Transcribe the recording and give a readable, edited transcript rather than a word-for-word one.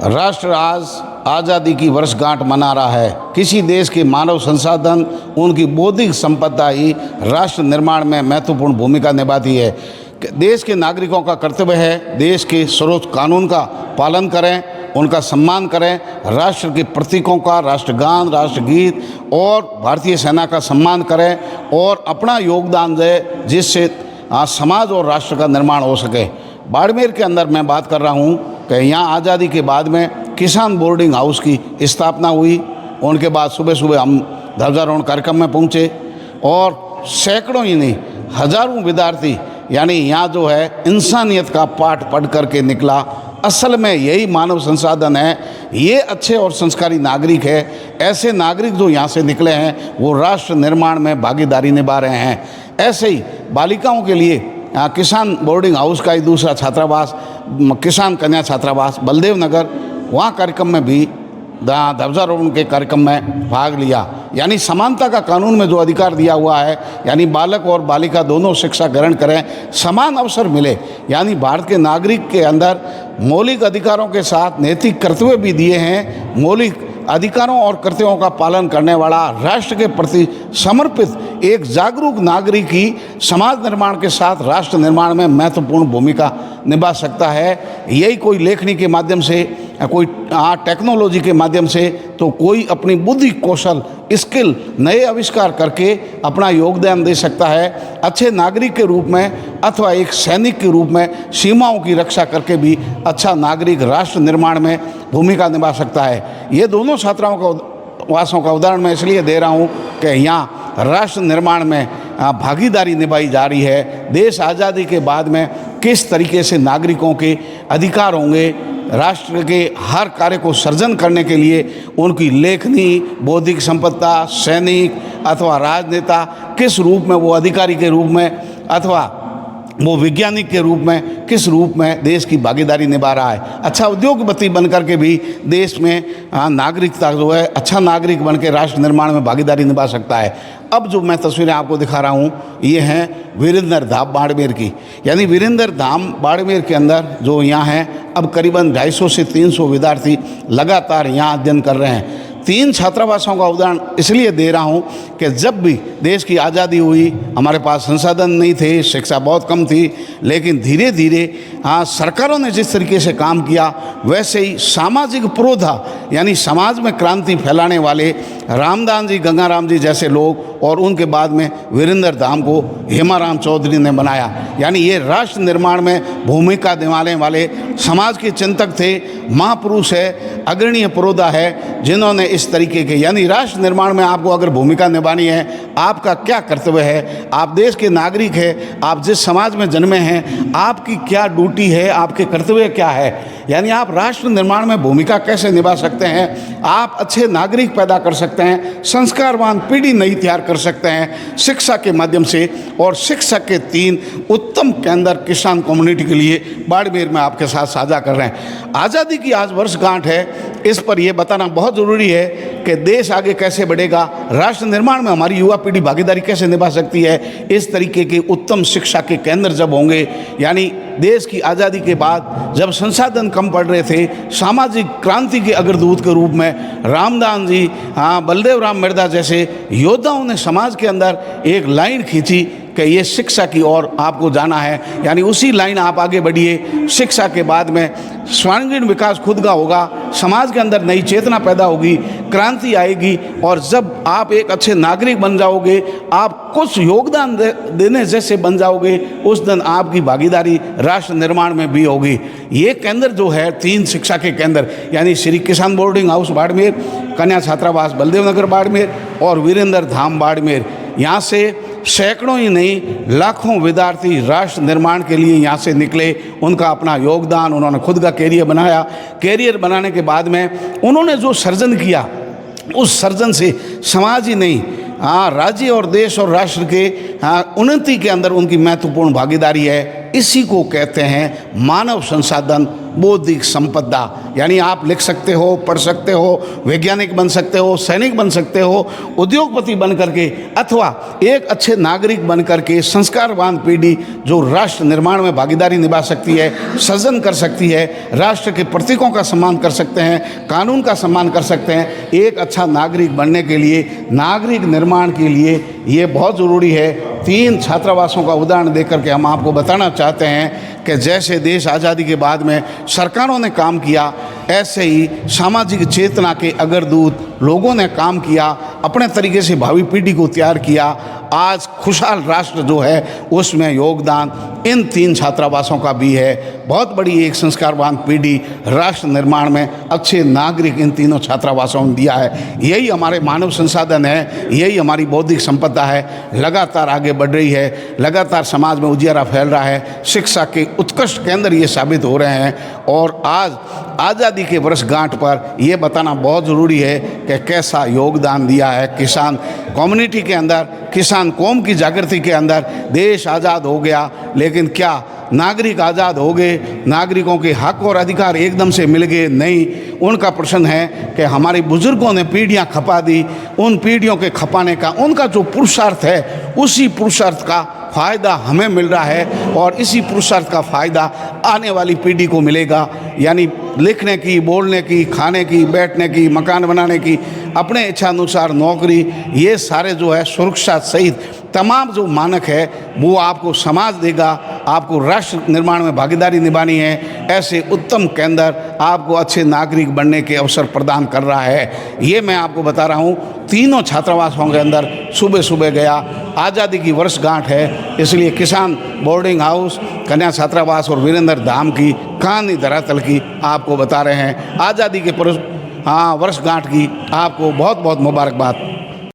राष्ट्र आज आज़ादी की वर्षगांठ मना रहा है। किसी देश के मानव संसाधन, उनकी बौद्धिक संपदा ही राष्ट्र निर्माण में महत्वपूर्ण भूमिका निभाती है। देश के नागरिकों का कर्तव्य है देश के सर्वोच्च कानून का पालन करें, उनका सम्मान करें, राष्ट्र के प्रतीकों का राष्ट्रगान, राष्ट्रगीत और भारतीय सेना का सम्मान करें और अपना योगदान दें जिससे समाज और राष्ट्र का निर्माण हो सके। बाड़मेर के अंदर मैं बात कर रहा हूँ कि यहाँ आज़ादी के बाद में किसान बोर्डिंग हाउस की स्थापना हुई। उनके बाद सुबह सुबह हम ध्वजारोहण कार्यक्रम में पहुँचे और सैकड़ों ही नहीं हज़ारों विद्यार्थी यानी यहाँ जो है इंसानियत का पाठ पढ़ करके निकला। असल में यही मानव संसाधन है, ये अच्छे और संस्कारी नागरिक है। ऐसे नागरिक जो यहाँ से निकले हैं वो राष्ट्र निर्माण में भागीदारी निभा रहे हैं। ऐसे ही बालिकाओं के लिए किसान बोर्डिंग हाउस का ही दूसरा छात्रावास किसान कन्या छात्रावास बलदेव नगर, वहाँ कार्यक्रम में भी ध्वजारोहण के कार्यक्रम में भाग लिया। यानी समानता का कानून में जो अधिकार दिया हुआ है, यानी बालक और बालिका दोनों शिक्षा ग्रहण करें, समान अवसर मिले, यानी भारत के नागरिक के अंदर मौलिक अधिकारों के साथ नैतिक कर्तव्य भी दिए हैं। मौलिक अधिकारों और कर्तव्यों का पालन करने वाला, राष्ट्र के प्रति समर्पित एक जागरूक नागरिक ही समाज निर्माण के साथ राष्ट्र निर्माण में महत्वपूर्ण भूमिका निभा सकता है। यही कोई लेखनी के माध्यम से, कोई टेक्नोलॉजी के माध्यम से, तो कोई अपनी बुद्धि कौशल स्किल नए आविष्कार करके अपना योगदान दे सकता है। अच्छे नागरिक के रूप में अथवा एक सैनिक के रूप में सीमाओं की रक्षा करके भी अच्छा नागरिक राष्ट्र निर्माण में भूमिका निभा सकता है। ये दोनों छात्राओं का वासों का उदाहरण मैं इसलिए दे रहा हूँ कि यहाँ राष्ट्र निर्माण में भागीदारी निभाई जा रही है। देश आज़ादी के बाद में किस तरीके से नागरिकों के अधिकार होंगे, राष्ट्र के हर कार्य को सर्जन करने के लिए उनकी लेखनी, बौद्धिक संपदा, सैनिक अथवा राजनेता किस रूप में, वो अधिकारी के रूप में अथवा वो वैज्ञानिक के रूप में, किस रूप में देश की भागीदारी निभा रहा है। अच्छा उद्योगपति बनकर के भी देश में नागरिकता जो है, अच्छा नागरिक बन के राष्ट्र निर्माण में भागीदारी निभा सकता है। अब जो मैं तस्वीरें आपको दिखा रहा हूँ ये हैं वीरेंद्र धाम बाड़मेर की। यानी वीरेंद्र धाम बाड़मेर के अंदर जो यहाँ हैं, अब करीबन 250 से 300 विद्यार्थी लगातार यहाँ अध्ययन कर रहे हैं। 3 छात्रावासों का उदाहरण इसलिए दे रहा हूँ कि जब भी देश की आज़ादी हुई हमारे पास संसाधन नहीं थे, शिक्षा बहुत कम थी, लेकिन धीरे धीरे सरकारों ने जिस तरीके से काम किया वैसे ही सामाजिक प्रोधा यानी समाज में क्रांति फैलाने वाले रामदास जी, गंगाराम जी जैसे लोग और उनके बाद में वीरेंद्र धाम को हेमाराम चौधरी ने बनाया। यानी ये राष्ट्र निर्माण में भूमिका निभाने वाले समाज के चिंतक थे, महापुरुष है, अग्रणीय प्रोधा है जिन्होंने इस तरीके के, यानी राष्ट्र निर्माण में आपको अगर भूमिका निभानी है, आपका क्या कर्तव्य है, आप देश के नागरिक हैं, आप जिस समाज में जन्मे हैं, आपकी क्या ड्यूटी है, आपके कर्तव्य क्या है, यानी आप राष्ट्र निर्माण में भूमिका कैसे निभा सकते हैं, आप अच्छे नागरिक पैदा कर सकते हैं, संस्कारवान पीढ़ी नई तैयार कर सकते हैं शिक्षा के माध्यम से। और शिक्षा के 3 उत्तम केंद्र किसान कम्युनिटी के लिए बाड़मेर में आपके साथ साझा कर रहे हैं। आज़ादी की आज वर्षगांठ है, इस पर यह बताना बहुत ज़रूरी है कि देश आगे कैसे बढ़ेगा, राष्ट्र निर्माण में हमारी युवा पीढ़ी भागीदारी कैसे निभा सकती है। इस तरीके के उत्तम शिक्षा के केंद्र जब होंगे, यानी देश की आज़ादी के बाद जब संसाधन कम पड़ रहे थे, सामाजिक क्रांति के अग्रदूत के रूप में रामदास जी, बलदेव राम मिर्दा जैसे योद्धाओं ने समाज के अंदर एक लाइन खींची कि ये शिक्षा की ओर आपको जाना है, यानी उसी लाइन आप आगे बढ़िए। शिक्षा के बाद में सर्वांगीण विकास खुद का होगा, समाज के अंदर नई चेतना पैदा होगी, क्रांति आएगी और जब आप एक अच्छे नागरिक बन जाओगे, आप कुछ योगदान देने जैसे बन जाओगे, उस दिन आपकी भागीदारी राष्ट्र निर्माण में भी होगी। ये केंद्र जो है 3 शिक्षा के केंद्र, यानी श्री किसान बोर्डिंग हाउस बाड़मेर, कन्या छात्रावास बलदेव नगर बाड़मेर और वीरेंद्र धाम बाड़मेर, यहाँ से सैकड़ों ही नहीं लाखों विद्यार्थी राष्ट्र निर्माण के लिए यहाँ से निकले। उनका अपना योगदान, उन्होंने खुद का कैरियर बनाया। कैरियर बनाने के बाद में उन्होंने जो सर्जन किया, उस सर्जन से समाज ही नहीं राज्य और देश और राष्ट्र के उन्नति के अंदर उनकी महत्वपूर्ण भागीदारी है। इसी को कहते हैं मानव संसाधन बौद्धिक संपदा, यानी आप लिख सकते हो, पढ़ सकते हो, वैज्ञानिक बन सकते हो, सैनिक बन सकते हो, उद्योगपति बन करके, अथवा एक अच्छे नागरिक बन करके संस्कारवान पीढ़ी जो राष्ट्र निर्माण में भागीदारी निभा सकती है, सृजन कर सकती है, राष्ट्र के प्रतीकों का सम्मान कर सकते हैं, कानून का सम्मान कर सकते हैं। एक अच्छा नागरिक बनने के लिए, नागरिक निर्माण के लिए ये बहुत ज़रूरी है। 3 छात्रावासों का उदाहरण देकर के हम आपको बताना चाहते हैं कि जैसे देश आज़ादी के बाद में सरकारों ने काम किया, ऐसे ही सामाजिक चेतना के अग्रदूत लोगों ने काम किया, अपने तरीके से भावी पीढ़ी को तैयार किया। आज खुशहाल राष्ट्र जो है उसमें योगदान इन 3 छात्रावासों का भी है। बहुत बड़ी एक संस्कारवान पीढ़ी राष्ट्र निर्माण में अच्छे नागरिक इन तीनों छात्रावासों ने दिया है। यही हमारे मानव संसाधन है, यही हमारी बौद्धिक संपदा है, लगातार आगे बढ़ रही है, लगातार समाज में उजियारा फैल रहा है। शिक्षा के उत्कृष्ट केंद्र ये साबित हो रहे हैं। और आज आज़ादी के वर्षगांठ पर यह बताना बहुत ज़रूरी है कि कैसा योगदान दिया है किसान कम्युनिटी के अंदर, किसान कौम की जागृति के अंदर। देश आज़ाद हो गया, लेकिन क्या नागरिक आज़ाद हो गए? नागरिकों के हक और अधिकार एकदम से मिल गए? नहीं। उनका प्रश्न है कि हमारे बुजुर्गों ने पीढ़ियां खपा दी, उन पीढ़ियों के खपाने का उनका जो पुरुषार्थ है, उसी पुरुषार्थ का फ़ायदा हमें मिल रहा है और इसी पुरुषार्थ का फ़ायदा आने वाली पीढ़ी को मिलेगा। यानी लिखने की, बोलने की, खाने की, बैठने की, मकान बनाने की, अपने इच्छानुसार नौकरी, ये सारे जो है सुरक्षा सहित तमाम जो मानक है वो आपको समाज देगा। आपको राष्ट्र निर्माण में भागीदारी निभानी है, ऐसे उत्तम केंद्र आपको अच्छे नागरिक बनने के अवसर प्रदान कर रहा है। ये मैं आपको बता रहा हूँ। तीनों छात्रावासों के अंदर सुबह सुबह गया। आज़ादी की वर्षगांठ है, इसलिए किसान बोर्डिंग हाउस, कन्या छात्रावास और वीरेंद्र धाम की कहानी धरातल की आपको बता रहे हैं। आज़ादी के वर्षगांठ की आपको बहुत बहुत मुबारकबाद।